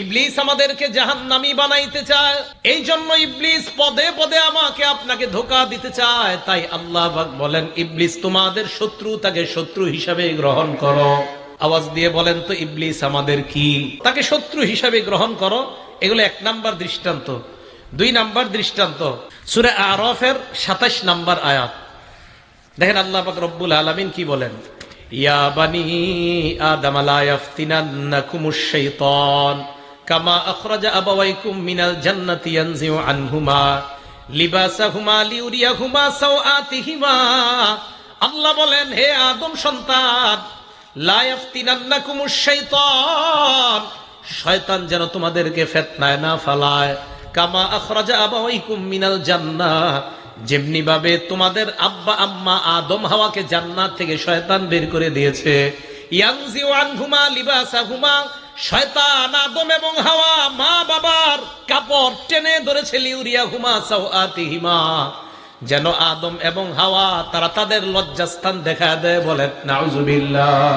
ইবলিস আমাদেরকে জাহান্নামী বানাইতে চায়, এই জন্য ইবলিস পদে পদে আমাকে আপনাকে ধোঁকা দিতে চায়। তাই আল্লাহ পাক বলেন, ইবলিস তোমাদের শত্রু, তাকে শত্রু হিসাবে গ্রহণ করো। আওয়াজ দিয়ে বলেন তো, ইবলিস আমাদের কি? তাকে শত্রু হিসাবে গ্রহণ করো। এগুলো 1 নাম্বার দৃষ্টান্ত। 2 নাম্বার দৃষ্টান্ত সূরা আরাফের 27 নাম্বার আয়াত। দেখেন আল্লাহ পাক রব্বুল আলামিন কি বলেন, ইয়া বানি আদম লা ইয়াফতিনান্নাকুমুশ শাইতান কামা আখরাজা আবাওয়াইকুম মিনাল জান্নাতি ইয়ানজিউ আনহুমা লিবাসাহুমা লিউরিয়াহুমা সাওআতিহিমা। আল্লাহ বলেন, হে আদম সন্তান, লা ইয়াফতিনান্নাকুমুশ শাইতান, শয়তান যেন তোমাদেরকে ফিতনায় না ফালায়। কামা আখরাজা আবাওয়াইকুম মিনাল জান্নাহ, যেমনি ভাবে তোমাদের আব্বা আম্মা আদম হাওয়াকে জান্নাত থেকে শয়তান বের করে দিয়েছে। ইয়ানজিউ আনহুমা লিবাসাহুমা, শয়তান আদম এবং হাওয়া মা বাবার কাপড় টেনে ধরেছে। লিউরিয়াহুমা সাওআতিহিমা, যেন আদম এবং হাওয়া তারা তাদের লজ্জাস্থান দেখা দেয়। বলেন নাউজুবিল্লাহ।